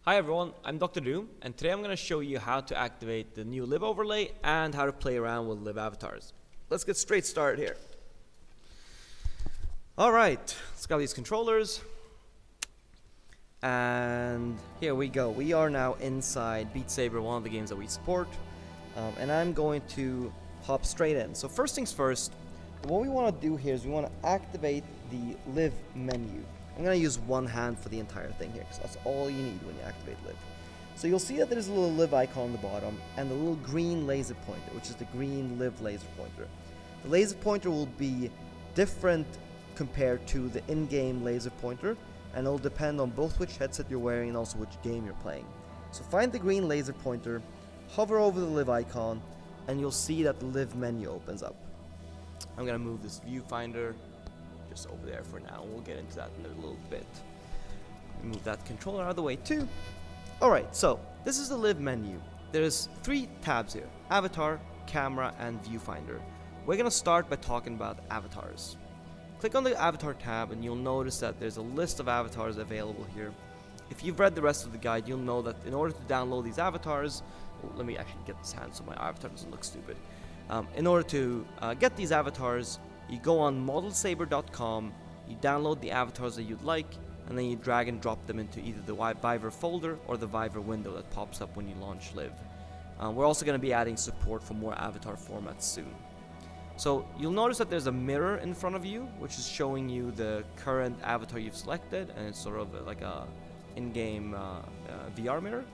Hi everyone, I'm Dr. Doom, and today I'm going to show you how to activate the new LIV overlay and how to play around with LIV avatars. Let's get straight started here. Alright, let's grab these controllers. And here we go. We are now inside Beat Saber, one of the games that we support. And I'm going to hop straight in. So first things first, what we want to do here is we want to activate the LIV menu. I'm going to use one hand for the entire thing here, because that's all you need when you activate LIV. So you'll see that there's a little LIV icon on the bottom, and the little green laser pointer, which is the green LIV laser pointer. The laser pointer will be different compared to the in-game laser pointer, and it'll depend on both which headset you're wearing and also which game you're playing. So find the green laser pointer, hover over the LIV icon, and you'll see that the LIV menu opens up. I'm going to move this viewfinder just over there for now. We'll get into that in a little bit. Move that controller out of the way too. Alright, so this is the LIV menu. There's 3 tabs here: Avatar, Camera, and Viewfinder. We're going to start by talking about avatars. Click on the Avatar tab and you'll notice that there's a list of avatars available here. If you've read the rest of the guide, you'll know that in order to download these avatars, let me actually get this hand so my avatar doesn't look stupid. In order to get these avatars, you go on modelsaber.com, you download the avatars that you'd like, and then you drag and drop them into either the Viewfinder folder or the Viewfinder window that pops up when you launch LIV. We're also going to be adding support for more avatar formats soon. So you'll notice that there's a mirror in front of you, which is showing you the current avatar you've selected, and it's sort of like a in-game VR mirror.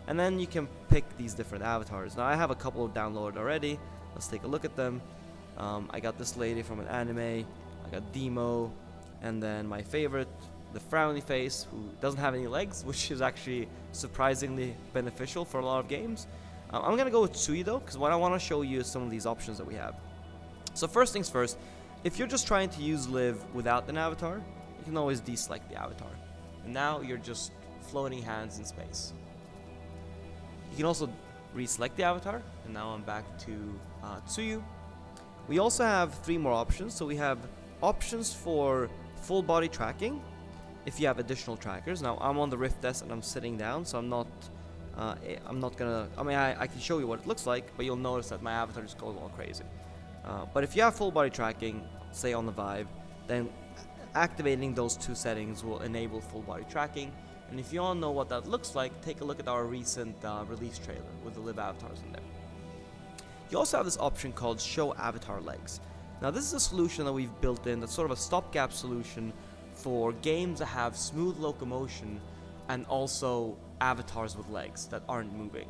And then you can pick these different avatars. Now I have a couple of downloaded already. Let's take a look at them. I got this lady from an anime, I got Demo, and then my favorite, the frowny face, who doesn't have any legs, which is actually surprisingly beneficial for a lot of games. I'm gonna go with Tsui though, because what I want to show you is some of these options that we have. So first things first, if you're just trying to use LIV without an avatar, you can always deselect the avatar. And now you're just floating hands in space. You can also reselect the avatar, and now I'm back to Tsuyu. We also have 3 more options. So we have options for full body tracking if you have additional trackers. Now I'm on the Rift desk and I'm sitting down, so I'm not gonna, I can show you what it looks like, but you'll notice that my avatar just goes all crazy. But if you have full body tracking, say on the Vive, then activating those 2 settings will enable full body tracking. And if you all know what that looks like, take a look at our recent release trailer with the LIV avatars in there. You also have this option called Show Avatar Legs. Now this is a solution that we've built in that's sort of a stopgap solution for games that have smooth locomotion and also avatars with legs that aren't moving.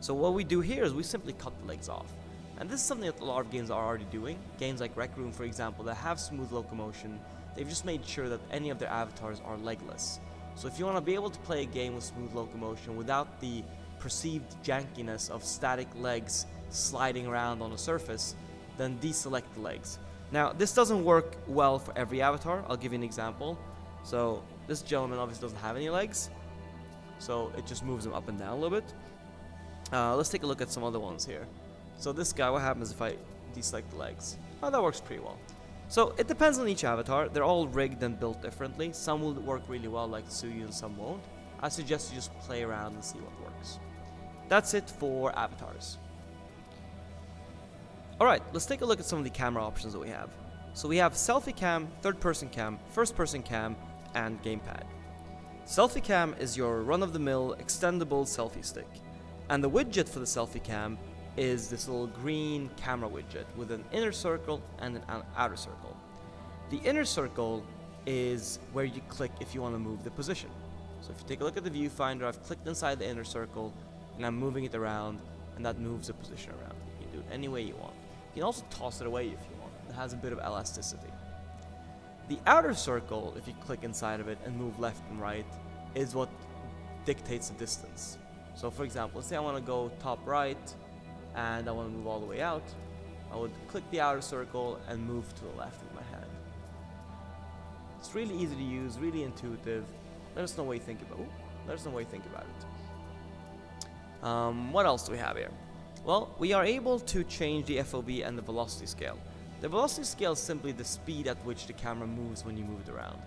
So what we do here is we simply cut the legs off. And this is something that a lot of games are already doing. Games like Rec Room, for example, that have smooth locomotion, they've just made sure that any of their avatars are legless. So if you want to be able to play a game with smooth locomotion without the perceived jankiness of static legs sliding around on a surface, then deselect the legs. Now this doesn't work well for every avatar. I'll give you an example. So this gentleman obviously doesn't have any legs, so it just moves him up and down a little bit. Let's take a look at some other ones here. So this guy, what happens if I deselect the legs? Oh, that works pretty well. So it depends on each avatar. They're all rigged and built differently. Some will work really well like Tsuyu and some won't. I suggest you just play around and see what works. That's it for avatars. Alright, let's take a look at some of the camera options that we have. So we have Selfie Cam, Third Person Cam, First Person Cam, and GamePad. Selfie Cam is your run-of-the-mill extendable selfie stick. And the widget for the Selfie Cam is this little green camera widget with an inner circle and an outer circle. The inner circle is where you click if you want to move the position. So if you take a look at the viewfinder, I've clicked inside the inner circle and I'm moving it around, and that moves the position around. You can do it any way you want. You can also toss it away if you want. It has a bit of elasticity. The outer circle, if you click inside of it and move left and right, is what dictates the distance. So for example, let's say I want to go top right and I want to move all the way out. I would click the outer circle and move to the left with my hand. It's really easy to use, really intuitive. Let us know what you think about it. What else do we have here? Well, we are able to change the FOV and the velocity scale. The velocity scale is simply the speed at which the camera moves when you move it around.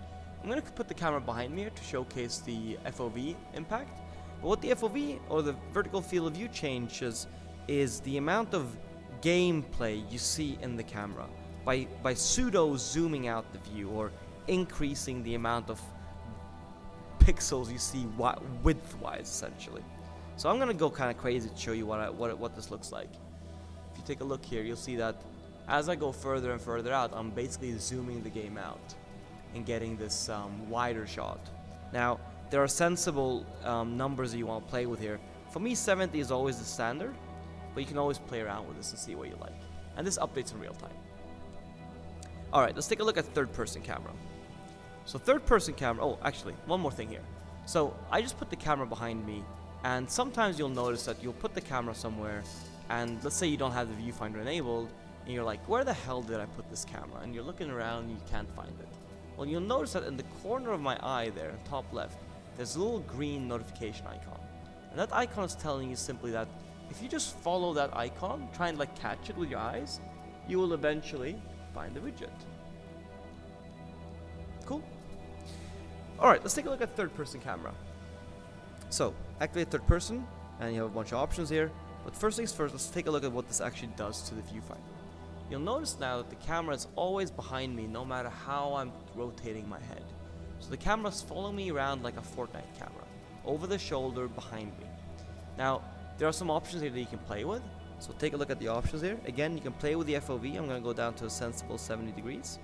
I'm going to put the camera behind me here to showcase the FOV impact. But what the FOV, or the vertical field of view, changes is the amount of gameplay you see in the camera by pseudo zooming out the view, or increasing the amount of pixels you see width-wise, essentially. So I'm gonna go kind of crazy to show you what this looks like. If you take a look here, you'll see that as I go further and further out, I'm basically zooming the game out and getting this wider shot. Now, there are sensible numbers that you want to play with here. For me, 70 is always the standard, but you can always play around with this and see what you like. And this updates in real time. Alright, let's take a look at third-person camera. So third-person camera, oh, actually, one more thing here. So I just put the camera behind me, and sometimes you'll notice that you'll put the camera somewhere, and let's say you don't have the viewfinder enabled, and you're like, where the hell did I put this camera? And you're looking around and you can't find it. Well, you'll notice that in the corner of my eye there, top left, there's a little green notification icon. And that icon is telling you simply that if you just follow that icon, try and like catch it with your eyes, you will eventually find the widget. Cool. Alright, let's take a look at third-person camera. So, activate third person, and you have a bunch of options here. But first things first, let's take a look at what this actually does to the viewfinder. You'll notice now that the camera is always behind me no matter how I'm rotating my head. So the camera's following me around like a Fortnite camera, over the shoulder, behind me. Now, there are some options here that you can play with. So take a look at the options here. Again, you can play with the FOV. I'm going to go down to a sensible 70 degrees.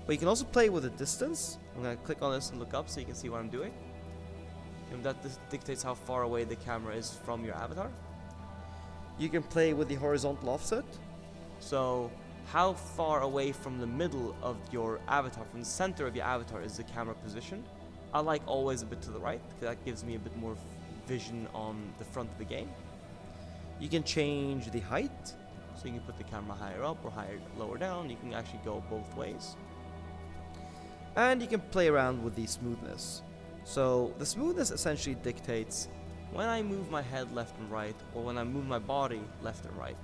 But you can also play with the distance. I'm going to click on this and look up so you can see what I'm doing. And that dictates how far away the camera is from your avatar. You can play with the horizontal offset. So how far away from the middle of your avatar, from the center of your avatar, is the camera positioned? I like always a bit to the right, because that gives me a bit more vision on the front of the game. You can change the height, so you can put the camera higher up or lower down. You can actually go both ways. And you can play around with the smoothness. So the smoothness essentially dictates when I move my head left and right, or when I move my body left and right,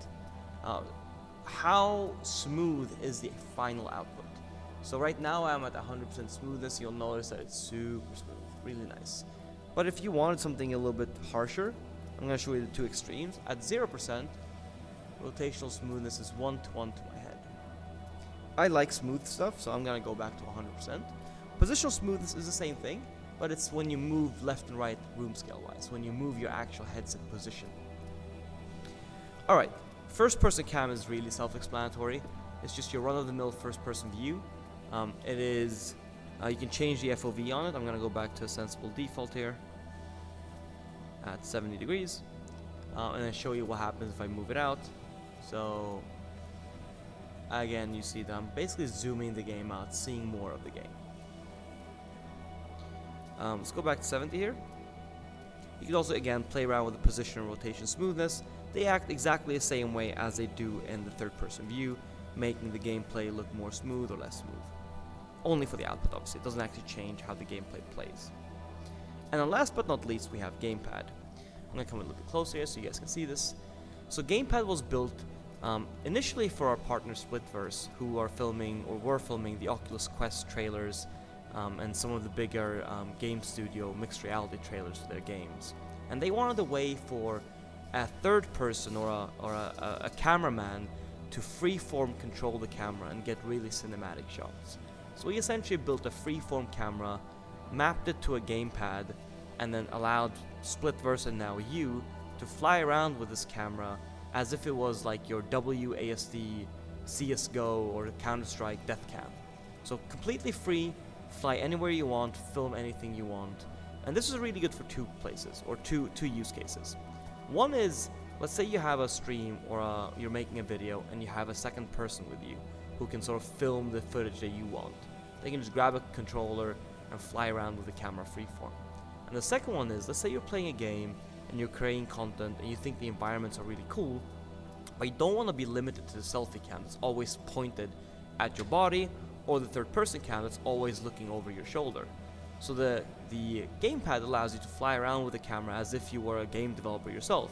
how smooth is the final output. So right now I'm at 100% smoothness. You'll notice that it's super smooth, really nice. But if you wanted something a little bit harsher, I'm going to show you the two extremes. At 0%, rotational smoothness is 1:1 to my head. I like smooth stuff, so I'm going to go back to 100%. Positional smoothness is the same thing, but it's when you move left and right room scale wise, when you move your actual headset position. Alright, first person cam is really self-explanatory. It's just your run-of-the-mill first person view. It is, you can change the FOV on it. I'm going to go back to a sensible default here at 70 degrees. And then show you what happens if I move it out. So again, you see that I'm basically zooming the game out, seeing more of the game. Let's go back to 70 here. You can also again play around with the position and rotation smoothness. They act exactly the same way as they do in the third person view, making the gameplay look more smooth or less smooth. Only for the output, obviously. It doesn't actually change how the gameplay plays. And then last but not least, we have GamePad. I'm going to come a little bit closer here so you guys can see this. So GamePad was built initially for our partner Splitverse, who are filming, or were filming, the Oculus Quest trailers and some of the bigger game studio mixed reality trailers for their games. And they wanted a way for a third person or a cameraman to freeform control the camera and get really cinematic shots. So we essentially built a freeform camera, mapped it to a gamepad, and then allowed Splitverse and now you to fly around with this camera as if it was like your WASD, CSGO, or Counter-Strike Death Cam. So completely free, fly anywhere you want, film anything you want. And this is really good for two places, or two use cases. One is, let's say you have a stream or you're making a video and you have a second person with you who can sort of film the footage that you want. They can just grab a controller and fly around with the camera freeform. And the second one is, let's say you're playing a game and you're creating content and you think the environments are really cool, but you don't want to be limited to the selfie cam that's always pointed at your body, or the third person cam that's always looking over your shoulder. So the gamepad allows you to fly around with the camera as if you were a game developer yourself.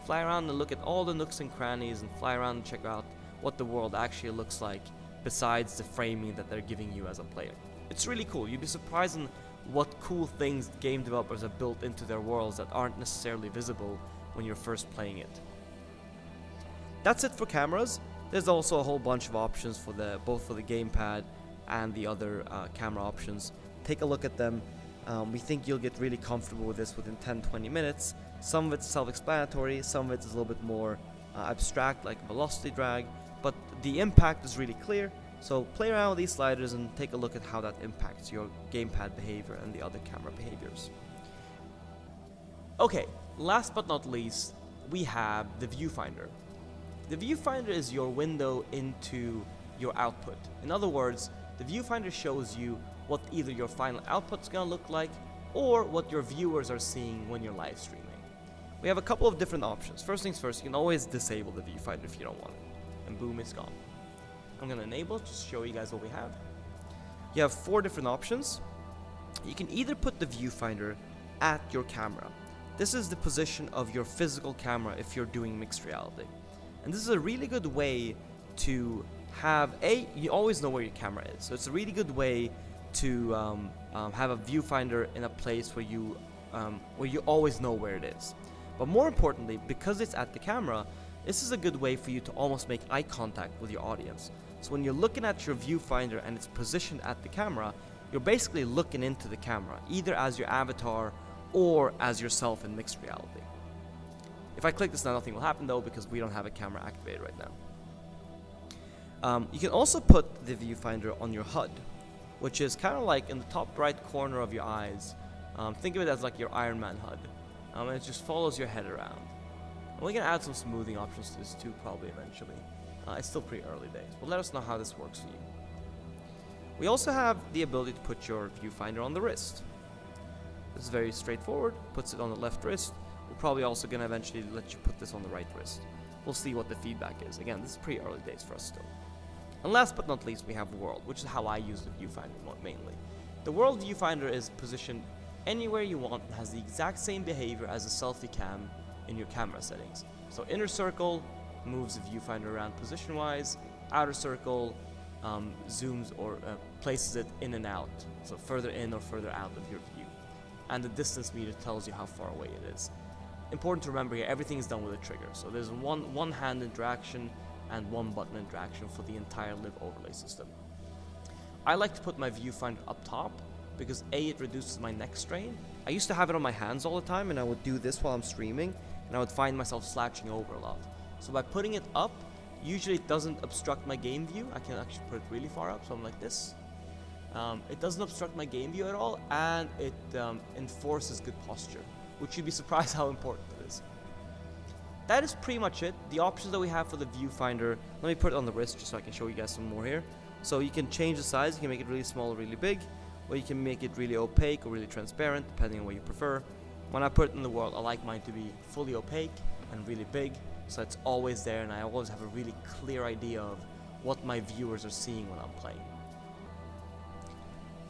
Fly around and look at all the nooks and crannies and fly around and check out what the world actually looks like besides the framing that they're giving you as a player. It's really cool. You'd be surprised on what cool things game developers have built into their worlds that aren't necessarily visible when you're first playing it. That's it for cameras. There's also a whole bunch of options for both for the gamepad and the other camera options. Take a look at them. We think you'll get really comfortable with this within 10-20 minutes. Some of it's self-explanatory, some of it is a little bit more abstract, like velocity drag, but the impact is really clear. So play around with these sliders and take a look at how that impacts your gamepad behavior and the other camera behaviors. Okay, last but not least, we have the viewfinder. The viewfinder is your window into your output. In other words, the viewfinder shows you what either your final output's gonna look like or what your viewers are seeing when you're live streaming. We have a couple of different options. First things first, you can always disable the viewfinder if you don't want it, and boom, it's gone. I'm gonna enable it just to show you guys what we have. You have 4 different options. You can either put the viewfinder at your camera. This is the position of your physical camera if you're doing mixed reality. And this is a really good way to have you always know where your camera is. So it's a really good way to have a viewfinder in a place where you always know where it is. But more importantly, because it's at the camera, this is a good way for you to almost make eye contact with your audience. So when you're looking at your viewfinder and it's positioned at the camera, you're basically looking into the camera, either as your avatar or as yourself in mixed reality. If I click this now, nothing will happen though, because we don't have a camera activated right now. You can also put the viewfinder on your HUD, which is kind of like in the top right corner of your eyes. Think of it as like your Iron Man HUD, and it just follows your head around. And we're gonna add some smoothing options to this too, probably eventually. It's still pretty early days, but let us know how this works for you. We also have the ability to put your viewfinder on the wrist. This is very straightforward. Puts it on the left wrist. We're probably also gonna eventually let you put this on the right wrist. We'll see what the feedback is. Again, this is pretty early days for us still. And last but not least, we have World, which is how I use the viewfinder mainly. The World viewfinder is positioned anywhere you want and has the exact same behavior as a selfie cam in your camera settings. So inner circle moves the viewfinder around position-wise. Outer circle zooms or places it in and out, so further in or further out of your view. And the distance meter tells you how far away it is. Important to remember here, everything is done with a trigger. So there's one hand interaction and 1 button interaction for the entire LIV overlay system. I like to put my viewfinder up top because A, it reduces my neck strain. I used to have it on my hands all the time, and I would do this while I'm streaming, and I would find myself slouching over a lot. So by putting it up, usually it doesn't obstruct my game view. I can actually put it really far up, so I'm like this. It doesn't obstruct my game view at all, and it enforces good posture, which you'd be surprised how important it is. That is pretty much it. The options that we have for the viewfinder, let me put it on the wrist just so I can show you guys some more here. So you can change the size, you can make it really small or really big, or you can make it really opaque or really transparent, depending on what you prefer. When I put it in the World, I like mine to be fully opaque and really big, so it's always there, and I always have a really clear idea of what my viewers are seeing when I'm playing.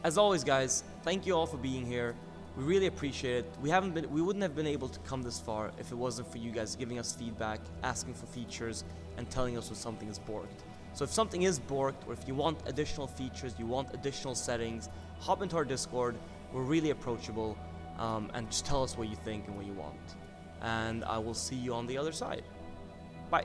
As always, guys, thank you all for being here. We really appreciate it. We wouldn't have been able to come this far if it wasn't for you guys giving us feedback, asking for features, and telling us when something is borked. So if something is borked, or if you want additional features, you want additional settings, hop into our Discord. We're really approachable, and just tell us what you think and what you want. And I will see you on the other side. Bye.